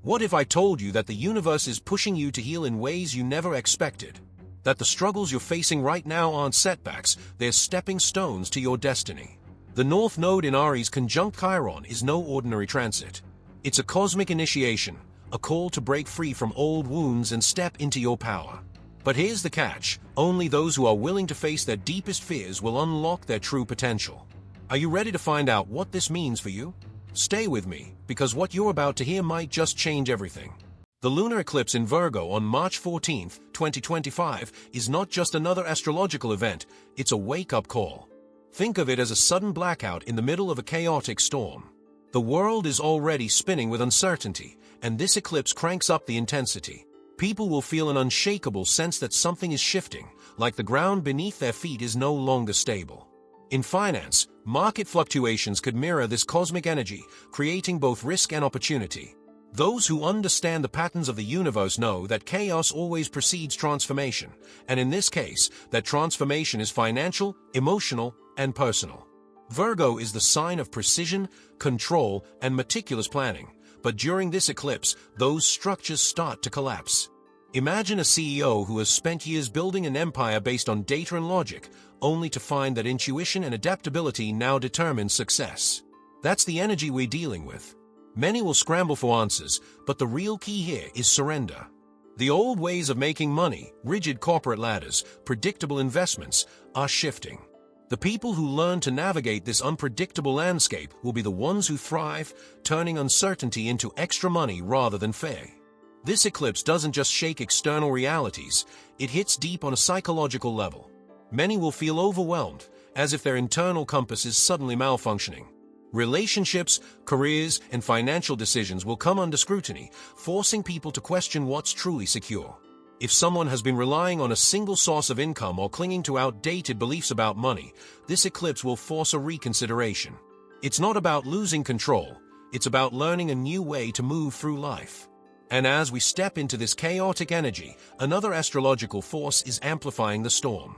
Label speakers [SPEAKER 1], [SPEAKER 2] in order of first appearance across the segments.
[SPEAKER 1] What if I told you that the universe is pushing you to heal in ways you never expected? That the struggles you're facing right now aren't setbacks, they're stepping stones to your destiny. The North Node in Aries conjunct Chiron is no ordinary transit. It's a cosmic initiation, a call to break free from old wounds and step into your power. But here's the catch: only those who are willing to face their deepest fears will unlock their true potential. Are you ready to find out what this means for you? Stay with me, because what you're about to hear might just change everything. The lunar eclipse in Virgo on March 14, 2025, is not just another astrological event, it's a wake-up call. Think of it as a sudden blackout in the middle of a chaotic storm. The world is already spinning with uncertainty, and this eclipse cranks up the intensity. People will feel an unshakable sense that something is shifting, like the ground beneath their feet is no longer stable. In finance, market fluctuations could mirror this cosmic energy, creating both risk and opportunity. Those who understand the patterns of the universe know that chaos always precedes transformation, and in this case, that transformation is financial, emotional, and personal. Virgo is the sign of precision, control, and meticulous planning, but during this eclipse, those structures start to collapse. Imagine a CEO who has spent years building an empire based on data and logic, only to find that intuition and adaptability now determine success. That's the energy we're dealing with. Many will scramble for answers, but the real key here is surrender. The old ways of making money, rigid corporate ladders, predictable investments, are shifting. The people who learn to navigate this unpredictable landscape will be the ones who thrive, turning uncertainty into extra money rather than fear. This eclipse doesn't just shake external realities, it hits deep on a psychological level. Many will feel overwhelmed, as if their internal compass is suddenly malfunctioning. Relationships, careers, and financial decisions will come under scrutiny, forcing people to question what's truly secure. If someone has been relying on a single source of income or clinging to outdated beliefs about money, this eclipse will force a reconsideration. It's not about losing control, it's about learning a new way to move through life. And as we step into this chaotic energy, another astrological force is amplifying the storm.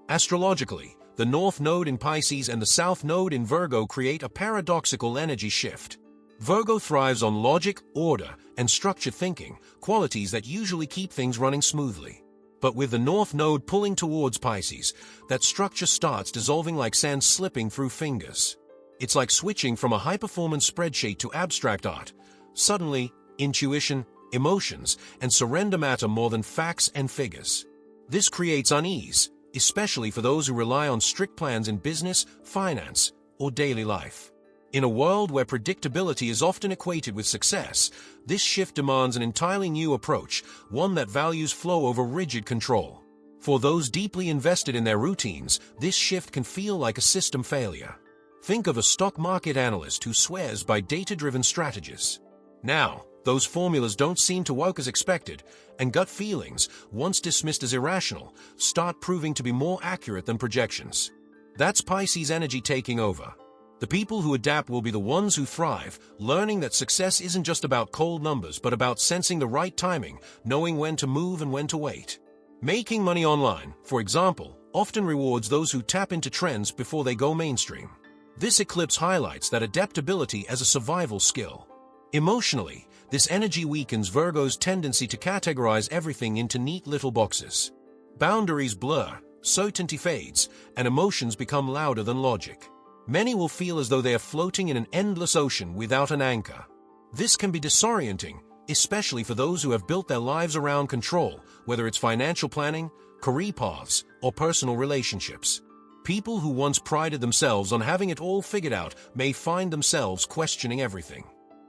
[SPEAKER 1] Astrologically, the North Node in Pisces and the South Node in Virgo create a paradoxical energy shift. Virgo thrives on logic, order, and structured thinking, qualities that usually keep things running smoothly. But with the North Node pulling towards Pisces, that structure starts dissolving like sand slipping through fingers. It's like switching from a high-performance spreadsheet to abstract art. Suddenly, intuition, emotions, and surrender matter more than facts and figures. This creates unease, especially for those who rely on strict plans in business, finance, or daily life. In a world where predictability is often equated with success, this shift demands an entirely new approach, one that values flow over rigid control. For those deeply invested in their routines, this shift can feel like a system failure. Think of a stock market analyst who swears by data-driven strategies. Now, those formulas don't seem to work as expected, and gut feelings, once dismissed as irrational, start proving to be more accurate than projections. That's Pisces energy taking over. The people who adapt will be the ones who thrive, learning that success isn't just about cold numbers but about sensing the right timing, knowing when to move and when to wait. Making money online, for example, often rewards those who tap into trends before they go mainstream. This eclipse highlights that adaptability as a survival skill. Emotionally, this energy weakens Virgo's tendency to categorize everything into neat little boxes. Boundaries blur, certainty fades, and emotions become louder than logic. Many will feel as though they are floating in an endless ocean without an anchor. This can be disorienting, especially for those who have built their lives around control, whether it's financial planning, career paths, or personal relationships. People who once prided themselves on having it all figured out may find themselves questioning everything.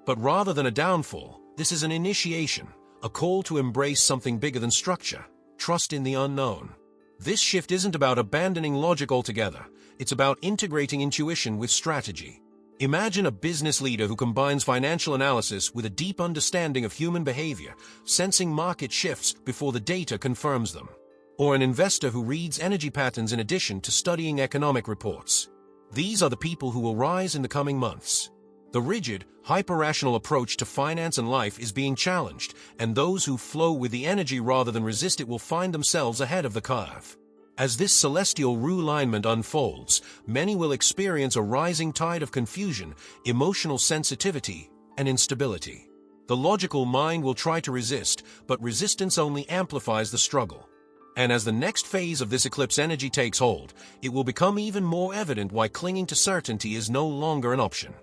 [SPEAKER 1] But rather than a downfall, this is an initiation, a call to embrace something bigger than structure, trust in the unknown. This shift isn't about abandoning logic altogether, it's about integrating intuition with strategy. Imagine a business leader who combines financial analysis with a deep understanding of human behavior, sensing market shifts before the data confirms them. Or an investor who reads energy patterns in addition to studying economic reports. These are the people who will rise in the coming months. The rigid, hyper-rational approach to finance and life is being challenged, and those who flow with the energy rather than resist it will find themselves ahead of the curve. As this celestial realignment unfolds, many will experience a rising tide of confusion, emotional sensitivity, and instability. The logical mind will try to resist, but resistance only amplifies the struggle. And as the next phase of this eclipse energy takes hold, it will become even more evident why clinging to certainty is no longer an option.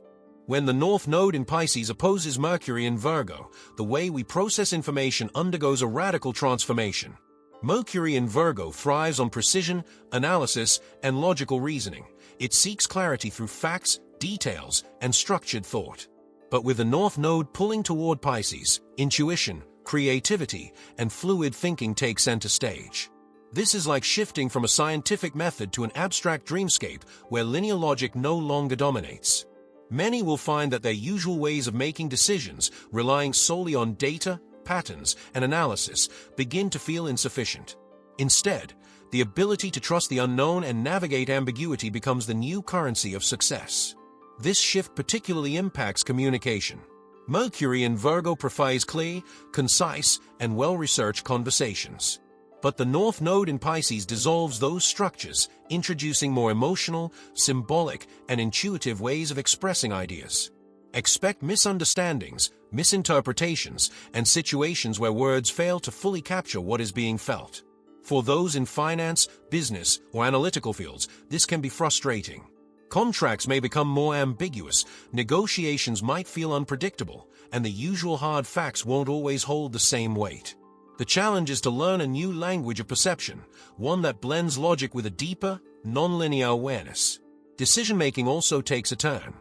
[SPEAKER 1] When the North Node in Pisces opposes Mercury in Virgo, the way we process information undergoes a radical transformation. Mercury in Virgo thrives on precision, analysis, and logical reasoning. It seeks clarity through facts, details, and structured thought. But with the North Node pulling toward Pisces, intuition, creativity, and fluid thinking take center stage. This is like shifting from a scientific method to an abstract dreamscape where linear logic no longer dominates. Many will find that their usual ways of making decisions, relying solely on data, patterns, and analysis, begin to feel insufficient. Instead, the ability to trust the unknown and navigate ambiguity becomes the new currency of success. This shift particularly impacts communication. Mercury in Virgo prefers clear, concise, and well-researched conversations. But the North Node in Pisces dissolves those structures, introducing more emotional, symbolic, and intuitive ways of expressing ideas. Expect misunderstandings, misinterpretations, and situations where words fail to fully capture what is being felt. For those in finance, business, or analytical fields, this can be frustrating. Contracts may become more ambiguous, negotiations might feel unpredictable, and the usual hard facts won't always hold the same weight. The challenge is to learn a new language of perception, one that blends logic with a deeper, nonlinear awareness. Decision-making also takes a turn.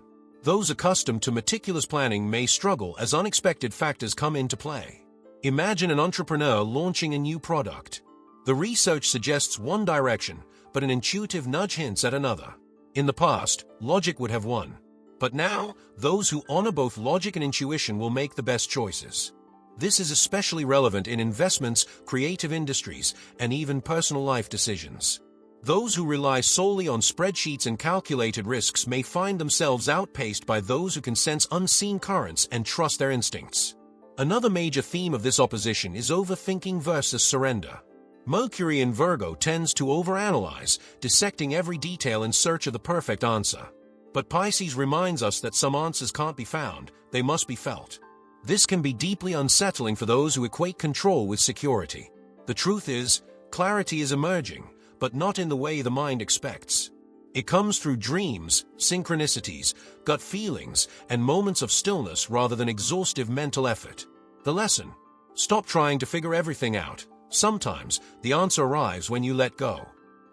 [SPEAKER 1] Those accustomed to meticulous planning may struggle as unexpected factors come into play. Imagine an entrepreneur launching a new product. The research suggests one direction, but an intuitive nudge hints at another. In the past, logic would have won. But now, those who honor both logic and intuition will make the best choices. This is especially relevant in investments, creative industries, and even personal life decisions. Those who rely solely on spreadsheets and calculated risks may find themselves outpaced by those who can sense unseen currents and trust their instincts. Another major theme of this opposition is overthinking versus surrender. Mercury in Virgo tends to overanalyze, dissecting every detail in search of the perfect answer. But Pisces reminds us that some answers can't be found, they must be felt. This can be deeply unsettling for those who equate control with security. The truth is, clarity is emerging, but not in the way the mind expects. It comes through dreams, synchronicities, gut feelings, and moments of stillness rather than exhaustive mental effort. The lesson: stop trying to figure everything out. Sometimes, the answer arrives when you let go.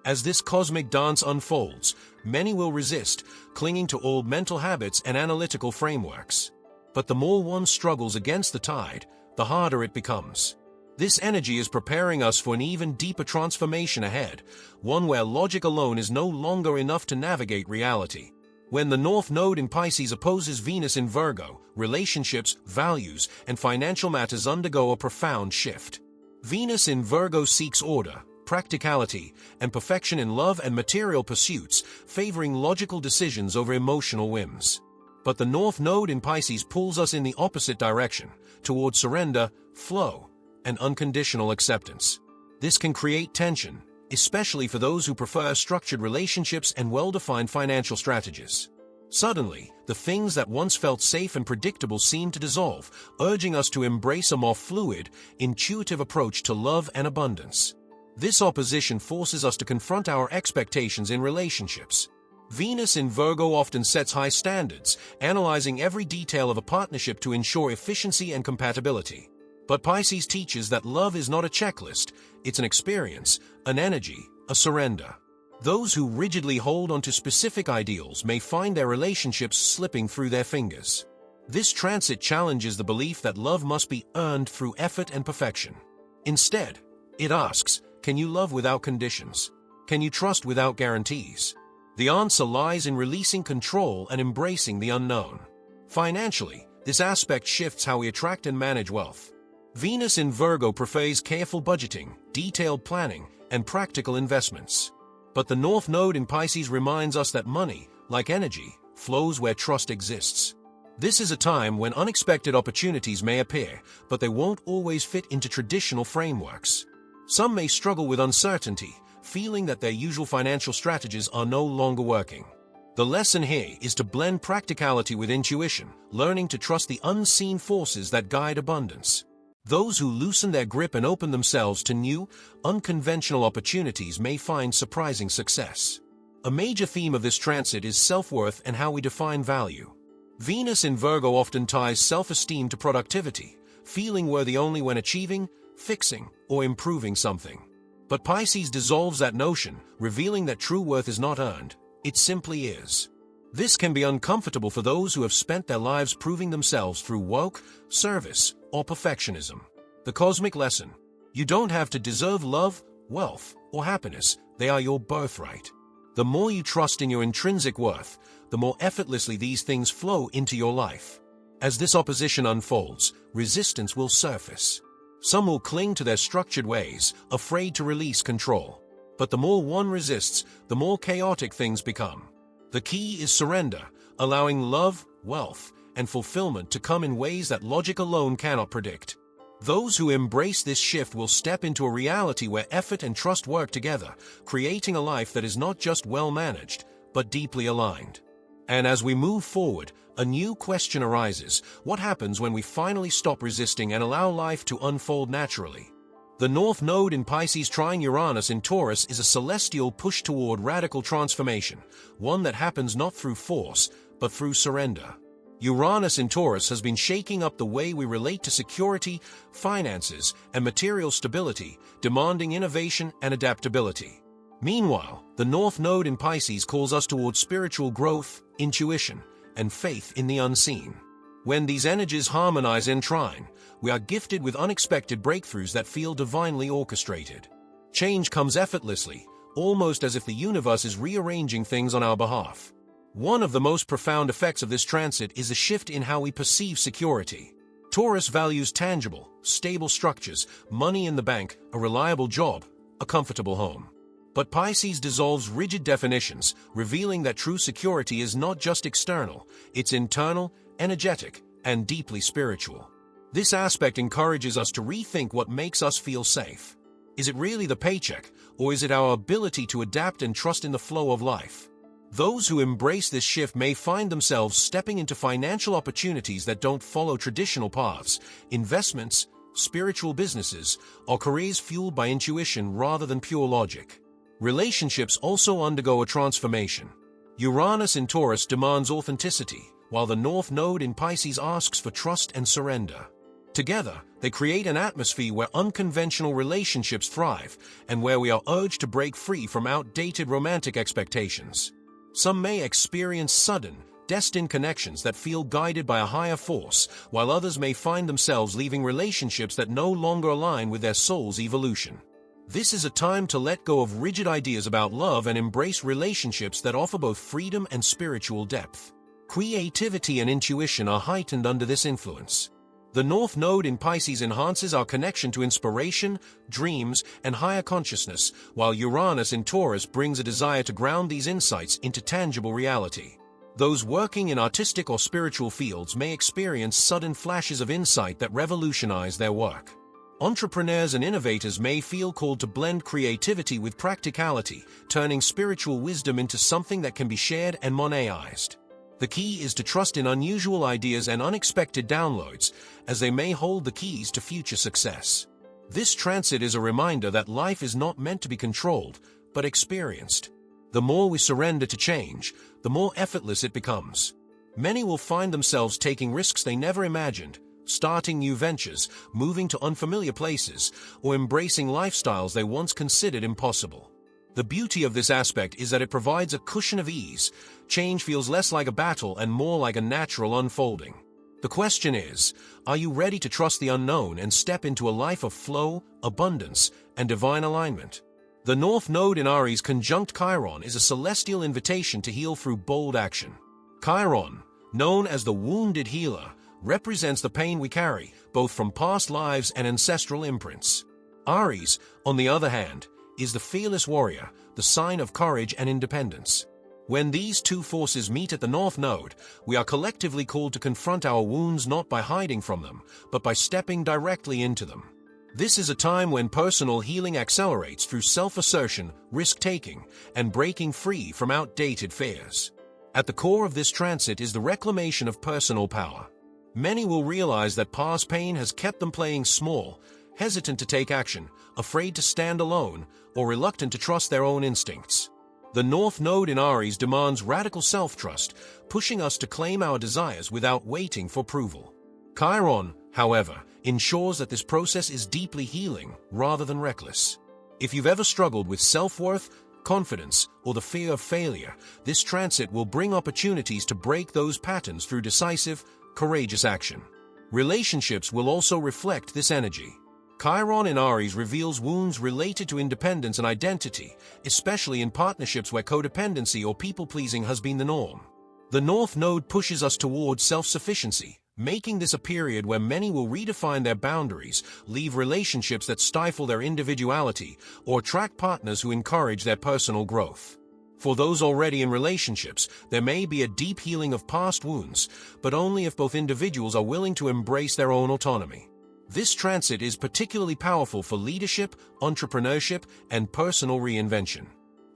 [SPEAKER 1] As this cosmic dance unfolds, many will resist, clinging to old mental habits and analytical frameworks. But the more one struggles against the tide, the harder it becomes. This energy is preparing us for an even deeper transformation ahead, one where logic alone is no longer enough to navigate reality. When the North Node in Pisces opposes Venus in Virgo, relationships, values, and financial matters undergo a profound shift. Venus in Virgo seeks order, practicality, and perfection in love and material pursuits, favoring logical decisions over emotional whims. But the North Node in Pisces pulls us in the opposite direction, toward surrender, flow, and unconditional acceptance. This can create tension, especially for those who prefer structured relationships and well-defined financial strategies. Suddenly, the things that once felt safe and predictable seem to dissolve, urging us to embrace a more fluid, intuitive approach to love and abundance. This opposition forces us to confront our expectations in relationships. Venus in Virgo often sets high standards, analyzing every detail of a partnership to ensure efficiency and compatibility. But Pisces teaches that love is not a checklist, it's an experience, an energy, a surrender. Those who rigidly hold onto specific ideals may find their relationships slipping through their fingers. This transit challenges the belief that love must be earned through effort and perfection. Instead, it asks, can you love without conditions? Can you trust without guarantees? The answer lies in releasing control and embracing the unknown. Financially, this aspect shifts how we attract and manage wealth. Venus in Virgo prefers careful budgeting, detailed planning, and practical investments. But the North Node in Pisces reminds us that money, like energy, flows where trust exists. This is a time when unexpected opportunities may appear, but they won't always fit into traditional frameworks. Some may struggle with uncertainty, feeling that their usual financial strategies are no longer working. The lesson here is to blend practicality with intuition, learning to trust the unseen forces that guide abundance. Those who loosen their grip and open themselves to new, unconventional opportunities may find surprising success. A major theme of this transit is self-worth and how we define value. Venus in Virgo often ties self-esteem to productivity, feeling worthy only when achieving, fixing, or improving something. But Pisces dissolves that notion, revealing that true worth is not earned, it simply is. This can be uncomfortable for those who have spent their lives proving themselves through work, service, or perfectionism. The cosmic lesson: you don't have to deserve love, wealth, or happiness, they are your birthright. The more you trust in your intrinsic worth, the more effortlessly these things flow into your life. As this opposition unfolds, resistance will surface. Some will cling to their structured ways, afraid to release control. But the more one resists, the more chaotic things become. The key is surrender, allowing love, wealth, and fulfillment to come in ways that logic alone cannot predict. Those who embrace this shift will step into a reality where effort and trust work together, creating a life that is not just well-managed, but deeply aligned. And as we move forward, a new question arises: what happens when we finally stop resisting and allow life to unfold naturally? The North Node in Pisces trine Uranus in Taurus is a celestial push toward radical transformation, one that happens not through force, but through surrender. Uranus in Taurus has been shaking up the way we relate to security, finances, and material stability, demanding innovation and adaptability. Meanwhile, the North Node in Pisces calls us toward spiritual growth, intuition, and faith in the unseen. When these energies harmonize in trine, we are gifted with unexpected breakthroughs that feel divinely orchestrated. Change comes effortlessly, almost as if the universe is rearranging things on our behalf. One of the most profound effects of this transit is a shift in how we perceive security. Taurus values tangible, stable structures, money in the bank, a reliable job, a comfortable home. But Pisces dissolves rigid definitions, revealing that true security is not just external, it's internal, energetic, and deeply spiritual. This aspect encourages us to rethink what makes us feel safe. Is it really the paycheck, or is it our ability to adapt and trust in the flow of life? Those who embrace this shift may find themselves stepping into financial opportunities that don't follow traditional paths, investments, spiritual businesses, or careers fueled by intuition rather than pure logic. Relationships also undergo a transformation. Uranus in Taurus demands authenticity, while the North Node in Pisces asks for trust and surrender. Together, they create an atmosphere where unconventional relationships thrive and where we are urged to break free from outdated romantic expectations. Some may experience sudden, destined connections that feel guided by a higher force, while others may find themselves leaving relationships that no longer align with their soul's evolution. This is a time to let go of rigid ideas about love and embrace relationships that offer both freedom and spiritual depth. Creativity and intuition are heightened under this influence. The North Node in Pisces enhances our connection to inspiration, dreams, and higher consciousness, while Uranus in Taurus brings a desire to ground these insights into tangible reality. Those working in artistic or spiritual fields may experience sudden flashes of insight that revolutionize their work. Entrepreneurs and innovators may feel called to blend creativity with practicality, turning spiritual wisdom into something that can be shared and monetized. The key is to trust in unusual ideas and unexpected downloads, as they may hold the keys to future success. This transit is a reminder that life is not meant to be controlled, but experienced. The more we surrender to change, the more effortless it becomes. Many will find themselves taking risks they never imagined, starting new ventures, moving to unfamiliar places, or embracing lifestyles they once considered impossible. The beauty of this aspect is that it provides a cushion of ease. Change feels less like a battle and more like a natural unfolding. The question is, are you ready to trust the unknown and step into a life of flow, abundance, and divine alignment? The North Node in Aries conjunct Chiron is a celestial invitation to heal through bold action. Chiron, known as the wounded healer, represents the pain we carry, both from past lives and ancestral imprints. Aries, on the other hand, is the fearless warrior, the sign of courage and independence. When these two forces meet at the North Node, we are collectively called to confront our wounds not by hiding from them, but by stepping directly into them. This is a time when personal healing accelerates through self-assertion, risk-taking, and breaking free from outdated fears. At the core of this transit is the reclamation of personal power. Many will realize that past pain has kept them playing small, hesitant to take action, afraid to stand alone, or reluctant to trust their own instincts. The North Node in Aries demands radical self-trust, pushing us to claim our desires without waiting for approval. Chiron, however, ensures that this process is deeply healing rather than reckless. If you've ever struggled with self-worth, confidence, or the fear of failure, this transit will bring opportunities to break those patterns through decisive, courageous action. Relationships will also reflect this energy. Chiron in Aries reveals wounds related to independence and identity, especially in partnerships where codependency or people-pleasing has been the norm. The North Node pushes us towards self-sufficiency, making this a period where many will redefine their boundaries, leave relationships that stifle their individuality, or attract partners who encourage their personal growth. For those already in relationships, there may be a deep healing of past wounds, but only if both individuals are willing to embrace their own autonomy. This transit is particularly powerful for leadership, entrepreneurship, and personal reinvention.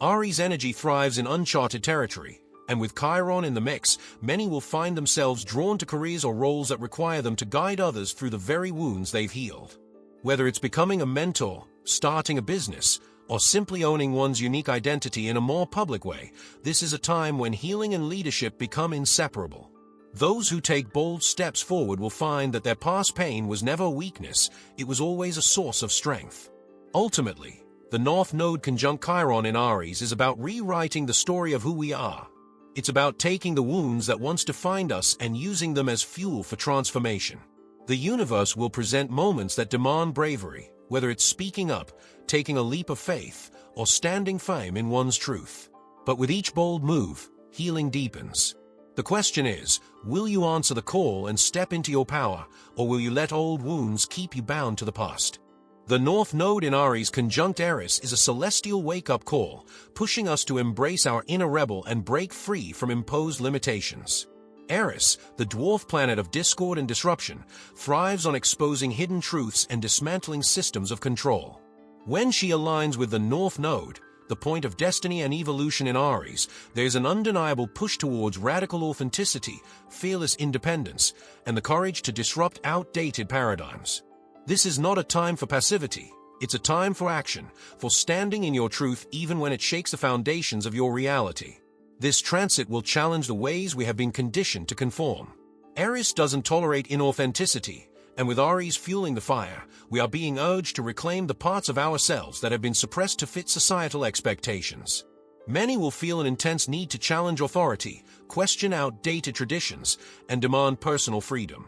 [SPEAKER 1] Aries energy thrives in uncharted territory, and with Chiron in the mix, many will find themselves drawn to careers or roles that require them to guide others through the very wounds they've healed. Whether it's becoming a mentor, starting a business, or simply owning one's unique identity in a more public way, this is a time when healing and leadership become inseparable. Those who take bold steps forward will find that their past pain was never a weakness, it was always a source of strength. Ultimately, the North Node conjunct Chiron in Aries is about rewriting the story of who we are. It's about taking the wounds that once defined us and using them as fuel for transformation. The universe will present moments that demand bravery, whether it's speaking up, taking a leap of faith, or standing firm in one's truth. But with each bold move, healing deepens. The question is, will you answer the call and step into your power, or will you let old wounds keep you bound to the past? The North Node in Aries conjunct Eris is a celestial wake-up call, pushing us to embrace our inner rebel and break free from imposed limitations. Eris, the dwarf planet of discord and disruption, thrives on exposing hidden truths and dismantling systems of control. When she aligns with the North Node, the point of destiny and evolution in Aries, there's an undeniable push towards radical authenticity, fearless independence, and the courage to disrupt outdated paradigms. This is not a time for passivity, it's a time for action, for standing in your truth even when it shakes the foundations of your reality. This transit will challenge the ways we have been conditioned to conform. Eris doesn't tolerate inauthenticity, and with Aries fueling the fire, we are being urged to reclaim the parts of ourselves that have been suppressed to fit societal expectations. Many will feel an intense need to challenge authority, question outdated traditions, and demand personal freedom.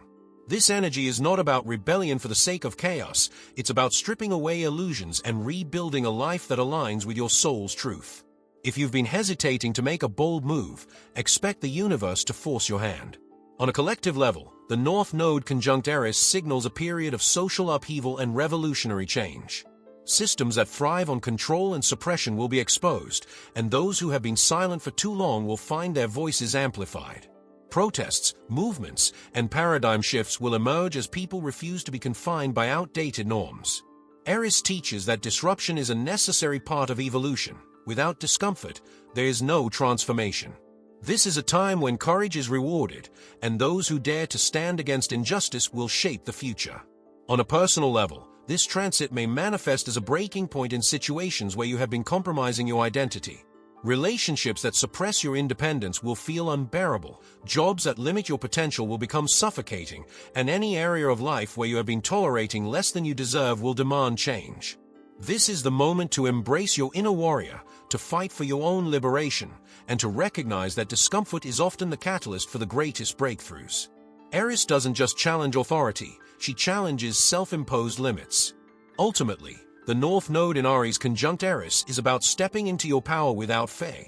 [SPEAKER 1] This energy is not about rebellion for the sake of chaos, it's about stripping away illusions and rebuilding a life that aligns with your soul's truth. If you've been hesitating to make a bold move, expect the universe to force your hand. On a collective level, the North Node conjunct Eris signals a period of social upheaval and revolutionary change. Systems that thrive on control and suppression will be exposed, and those who have been silent for too long will find their voices amplified. Protests, movements, and paradigm shifts will emerge as people refuse to be confined by outdated norms. Eris teaches that disruption is a necessary part of evolution. Without discomfort, there is no transformation. This is a time when courage is rewarded, and those who dare to stand against injustice will shape the future. On a personal level, this transit may manifest as a breaking point in situations where you have been compromising your identity. Relationships that suppress your independence will feel unbearable, jobs that limit your potential will become suffocating, and any area of life where you have been tolerating less than you deserve will demand change. This is the moment to embrace your inner warrior, to fight for your own liberation, and to recognize that discomfort is often the catalyst for the greatest breakthroughs. Eris doesn't just challenge authority, she challenges self-imposed limits. Ultimately, the North Node in Aries conjunct Eris is about stepping into your power without fear.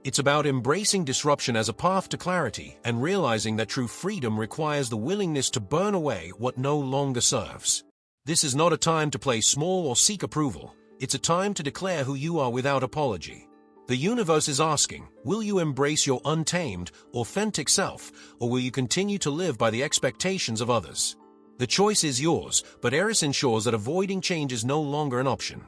[SPEAKER 1] It's about embracing disruption as a path to clarity and realizing that true freedom requires the willingness to burn away what no longer serves. This is not a time to play small or seek approval. It's a time to declare who you are without apology. The universe is asking, will you embrace your untamed, authentic self, or will you continue to live by the expectations of others? The choice is yours, but Eris ensures that avoiding change is no longer an option.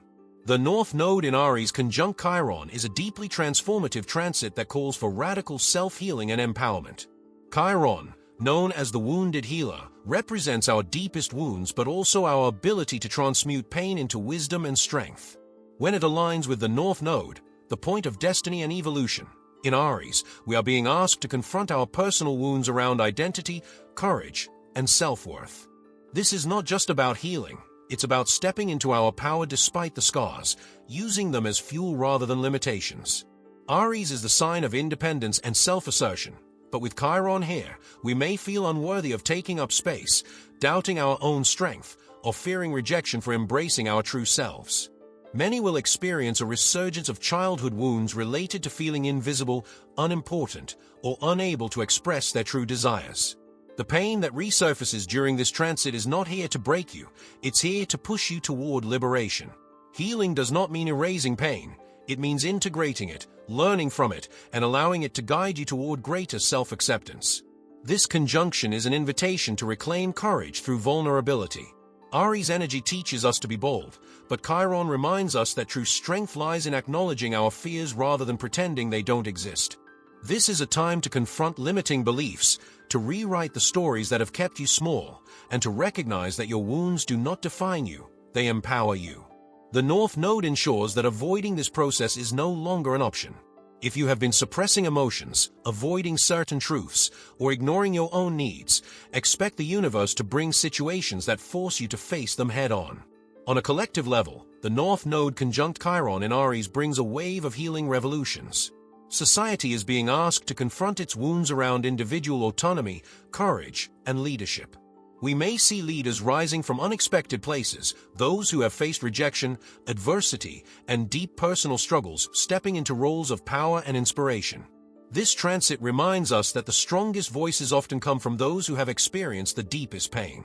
[SPEAKER 1] The North Node in Aries conjunct Chiron is a deeply transformative transit that calls for radical self-healing and empowerment. Chiron, known as the wounded healer, represents our deepest wounds but also our ability to transmute pain into wisdom and strength. When it aligns with the North Node, the point of destiny and evolution, in Aries, we are being asked to confront our personal wounds around identity, courage, and self-worth. This is not just about healing. It's about stepping into our power despite the scars, using them as fuel rather than limitations. Aries is the sign of independence and self-assertion, but with Chiron here, we may feel unworthy of taking up space, doubting our own strength, or fearing rejection for embracing our true selves. Many will experience a resurgence of childhood wounds related to feeling invisible, unimportant, or unable to express their true desires. The pain that resurfaces during this transit is not here to break you, it's here to push you toward liberation. Healing does not mean erasing pain, it means integrating it, learning from it, and allowing it to guide you toward greater self-acceptance. This conjunction is an invitation to reclaim courage through vulnerability. Aries energy teaches us to be bold, but Chiron reminds us that true strength lies in acknowledging our fears rather than pretending they don't exist. This is a time to confront limiting beliefs, to rewrite the stories that have kept you small, and to recognize that your wounds do not define you, they empower you. The North Node ensures that avoiding this process is no longer an option. If you have been suppressing emotions, avoiding certain truths, or ignoring your own needs, expect the universe to bring situations that force you to face them head-on. On a collective level, the North Node conjunct Chiron in Aries brings a wave of healing revolutions. Society is being asked to confront its wounds around individual autonomy, courage, and leadership. We may see leaders rising from unexpected places, those who have faced rejection, adversity, and deep personal struggles stepping into roles of power and inspiration. This transit reminds us that the strongest voices often come from those who have experienced the deepest pain.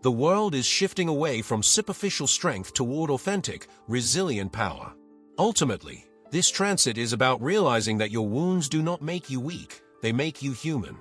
[SPEAKER 1] The world is shifting away from superficial strength toward authentic, resilient power. Ultimately, this transit is about realizing that your wounds do not make you weak, they make you human.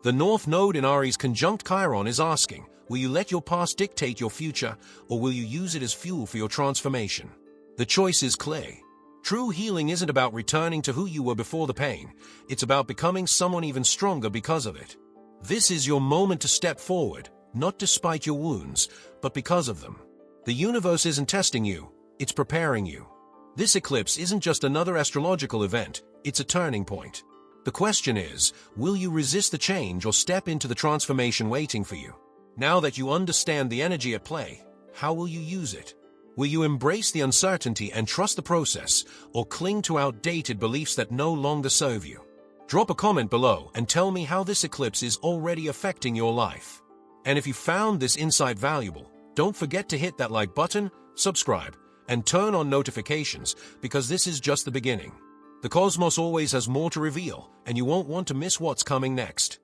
[SPEAKER 1] The North Node in Aries conjunct Chiron is asking, will you let your past dictate your future, or will you use it as fuel for your transformation? The choice is clear. True healing isn't about returning to who you were before the pain, it's about becoming someone even stronger because of it. This is your moment to step forward, not despite your wounds, but because of them. The universe isn't testing you, it's preparing you. This eclipse isn't just another astrological event, it's a turning point. The question is, will you resist the change or step into the transformation waiting for you? Now that you understand the energy at play, how will you use it? Will you embrace the uncertainty and trust the process, or cling to outdated beliefs that no longer serve you? Drop a comment below and tell me how this eclipse is already affecting your life. And if you found this insight valuable, don't forget to hit that like button, subscribe, and turn on notifications, because this is just the beginning. The cosmos always has more to reveal, and you won't want to miss what's coming next.